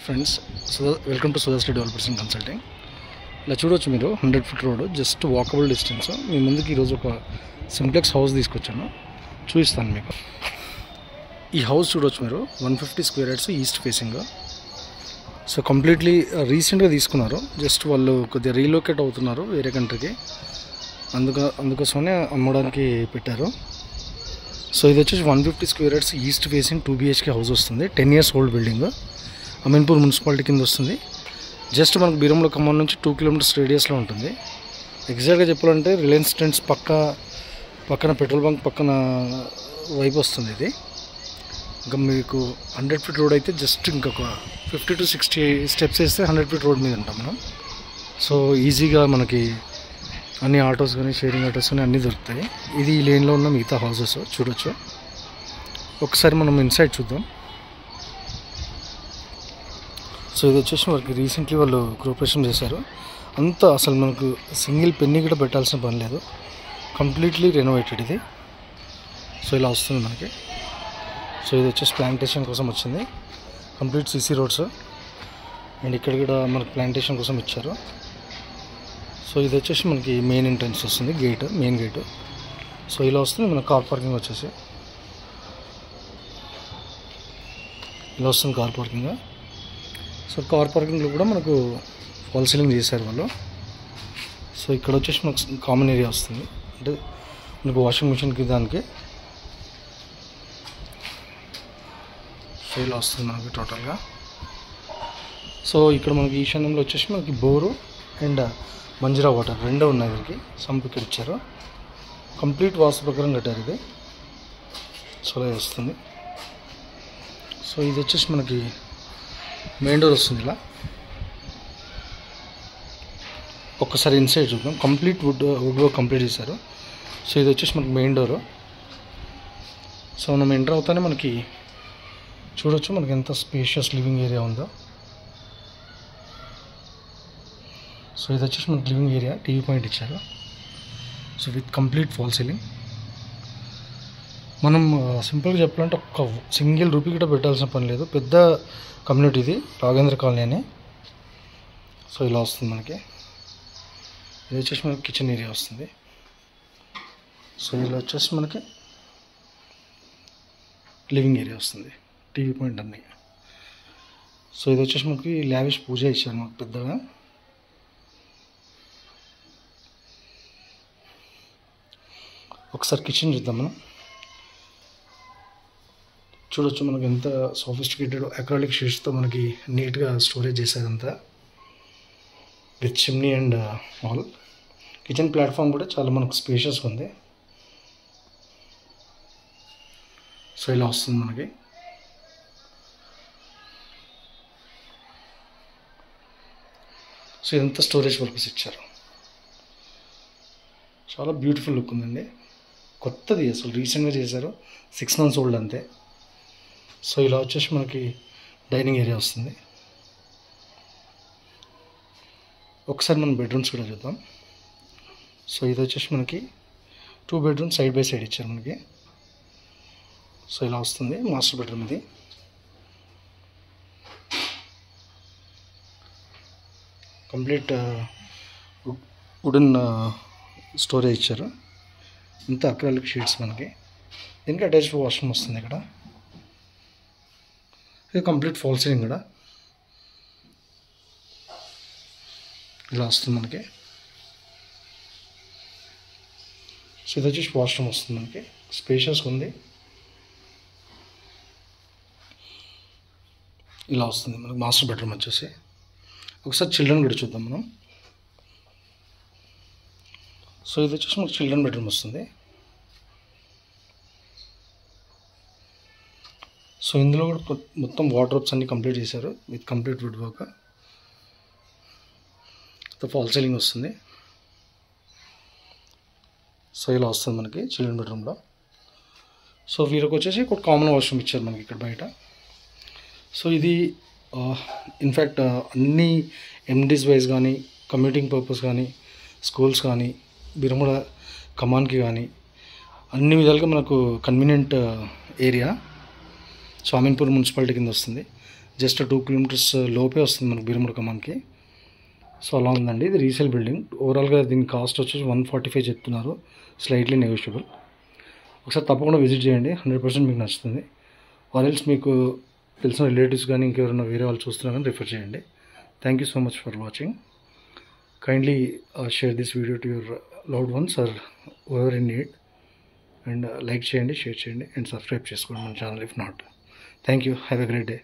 Friends welcome to Sudhashri developers and consulting. ఇలా చూడవచ్చు మీరు 100 feet road just walkable distance. మీ ముందుకి ఈరోజు ఒక సింప్లెక్స్ హౌస్ తీసుకొచ్చాను, చూపిస్తాను మీకు. ఈ హౌస్ చూడవచ్చు మీరు 150 square yards east facing. So completely రీసెంట్గా తీసుకున్నారు, జస్ట్ వాళ్ళు కొద్దిగా రీలొకేట్ అవుతున్నారు వేరే కంట్రీకి, అందుకోసమనే అమ్మడానికి పెట్టారు. సో ఇది వచ్చేసి 150 square yards east facing 2 BHK house వస్తుంది. 10 years old building. Ameenpur municipality కింద వస్తుంది. జస్ట్ మనకు బీరంలో ఖమ్మం నుంచి 2 kilometers రేడియస్లో ఉంటుంది. ఎగ్జాక్ట్గా చెప్పాలంటే రిలయన్స్ ట్రెండ్స్ పక్కన పెట్రోల్ బంక్ పక్కన వైపు వస్తుంది ఇది. ఇంకా మీకు 100 ఫీట్ రోడ్ అయితే జస్ట్ ఇంకొక 50 to 60 స్టెప్స్ వేస్తే 100 ఫీట్ రోడ్ మీద ఉంటాం మనం. సో ఈజీగా మనకి అన్ని ఆటోస్ కానీ షేరింగ్ ఆటోస్ కానీ అన్నీ దొరుకుతాయి. ఇది ఈ లేన్లో ఉన్న మిగతా హౌసెస్ చూడొచ్చు. ఒకసారి మనం ఇన్సైడ్ చూద్దాం. సో ఇది వచ్చేసి వాళ్ళకి రీసెంట్లీ వాళ్ళు గృహప్రవేశం చేశారు. అంతా అసలు మనకు సింగిల్ పెన్నీ కూడా పెట్టాల్సిన పని లేదు, కంప్లీట్లీ రెనోవేటెడ్ ఇది. సో ఇలా వస్తుంది మనకి. సో ఇది వచ్చేసి ప్లాంటేషన్ కోసం వచ్చింది, కంప్లీట్ CC రోడ్స్, అండ్ ఇక్కడ కూడా మనకి ప్లాంటేషన్ కోసం ఇచ్చారు. సో ఇది వచ్చేసి మనకి మెయిన్ ఎంట్రన్స్ వస్తుంది, మెయిన్ గేటు. సో ఇలా వస్తుంది మన కార్ పార్కింగ్ వచ్చేసి ఇలా వస్తుంది కార్ పార్కింగ్. సో కార్ పార్కింగ్లో కూడా మనకు ఫాల్ సీలింగ్ చేశారు వాళ్ళు. సో ఇక్కడ వచ్చేసి మనకు కామన్ ఏరియా వస్తుంది, అంటే మనకు వాషింగ్ మిషన్కి దానికి. సో ఇలా వస్తుంది మనకి టోటల్గా. సో ఇక్కడ మనకి ఈశాన్యంలో వచ్చేసి మనకి బోరు అండ్ మంజీరా వాటర్ రెండూ ఉన్నాయి. దీనికి సంప్ ఇక్కడ ఇచ్చారు, కంప్లీట్ వాస్తు ప్రకారం కట్టారు ఇది. సో ఇలా వస్తుంది. సో ఇది వచ్చేసి మనకి మెయిన్ డోర్ వస్తుంది ఇలా. ఒక్కసారి ఇన్సైడ్ చూద్దాం. కంప్లీట్ వుడ్ వర్క్ కంప్లీట్ చేశారు. సో ఇది వచ్చేసి మనకి మెయిన్ డోరు. సో మనం ఎంటర్ అవుతానే మనకి చూడొచ్చు మనకి ఎంత స్పేషియస్ లివింగ్ ఏరియా ఉందో. సో ఇది వచ్చేసి మనకి లివింగ్ ఏరియా, టీవీ పాయింట్ ఇచ్చారు. So with complete fall ceiling. మనం సింపుల్గా చెప్పాలంటే ఒక్క సింగిల్ రూపీ కూడా పెట్టాల్సిన పని లేదు. పెద్ద కమ్యూనిటీ ఇది, రాఘవేంద్ర కాలనీ అని. సో ఇలా వస్తుంది మనకి. ఇది వచ్చేసి మనకి కిచెన్ ఏరియా వస్తుంది. సో ఇలా వచ్చేసి మనకి లివింగ్ ఏరియా వస్తుంది, టీవీ పాయింట్ అన్నీ. సో ఇది వచ్చేసి మనకి లావిష్ పూజ ఇచ్చారు మనకు పెద్దగా. ఒకసారి కిచెన్ చూద్దాం మనం. చూడొచ్చు మనకి ఎంత సోఫిస్టికేటెడ్ అక్రాలిక్ షీట్స్తో మనకి నీట్గా స్టోరేజ్ చేసేదంతా with chimney and all. Kitchen platform కూడా చాలా మనకు స్పేషియస్గా ఉంది. సో ఇలా వస్తుంది మనకి. సో ఇదంతా స్టోరేజ్ పర్పస్ ఇచ్చారు. చాలా బ్యూటిఫుల్ లుక్ ఉందండి, కొత్తది అసలు రీసెంట్గా చేశారు, 6 months ఓల్డ్ అంతే. సో ఇలా వచ్చేసి మనకి డైనింగ్ ఏరియా వస్తుంది. ఒకసారి మనం బెడ్రూమ్స్ కూడా చూద్దాం. సో ఇది వచ్చేసి మనకి 2 bedrooms సైడ్ బై సైడ్ ఇచ్చారు మనకి. సో ఇలా వస్తుంది మాస్టర్ బెడ్రూమ్ ఇది. కంప్లీట్ వుడెన్ స్టోరేజ్ ఇచ్చారు, ఇంత అక్రాలిక్ షీట్స్ మనకి. దీనికి అటాచ్డ్ వాష్రూమ్ వస్తుంది ఇక్కడ. ఇది కంప్లీట్ ఫాల్ సీలింగ్ కూడా ఇలా వస్తుంది మనకి. సో ఇది వచ్చేసి వాష్రూమ్ వస్తుంది మనకి, స్పేషియస్గా ఉంది. ఇలా వస్తుంది మనకి మాస్టర్ బెడ్రూమ్ వచ్చేసి. ఒకసారి చిల్డ్రన్ కూడా చూద్దాం మనం. సో ఇది వచ్చేసి మనకి చిల్డ్రన్ బెడ్రూమ్ వస్తుంది. సో ఇందులో కూడా మొత్తం వార్డ్రోబ్స్ అన్నీ కంప్లీట్ చేశారు with complete wood work. Fall ceiling వస్తుంది. సో ఇలా వస్తుంది మనకి చిల్డ్రన్ బెడ్రూమ్లో. సో వీరికి వచ్చేసి ఒక కామన్ వాష్రూమ్ ఇచ్చారు మనకి ఇక్కడ బయట. సో ఇది ఇన్ఫ్యాక్ట్ అన్ని MDs వైజ్ కానీ, కమ్యూటింగ్ పర్పస్ కానీ, స్కూల్స్ కానీ, బిరముడ ఖమ్మాన్కి కానీ అన్ని విధాలుగా మనకు convenient area. So Ameenpur municipality కింద వస్తుంది. జస్ట్ 2 కిలోమీటర్స్ లోపే వస్తుంది మనకు బీరమూరు ఖమ్మంకి. సో అలా ఉందండి. ఇది రీసేల్ బిల్డింగ్. ఓవరాల్గా దీని కాస్ట్ వచ్చేసి 145 చెప్తున్నారు, స్లైట్లీ నెగోషియబుల్. ఒకసారి తప్పకుండా విజిట్ చేయండి, 100% మీకు నచ్చుతుంది. ఆర్ ఎల్స్ మీకు తెలిసిన రిలేటివ్స్ కానీ ఇంకెవరైనా వేరే వాళ్ళు చూస్తున్నా కానీ రిఫర్ చేయండి. Thank you so much for watching. Kindly share this video to your loved ones or ever in need. And like చేయండి, షేర్ చేయండి అండ్ సబ్స్క్రైబ్ చేసుకోండి మన channel if not. Thank you. Have a great day.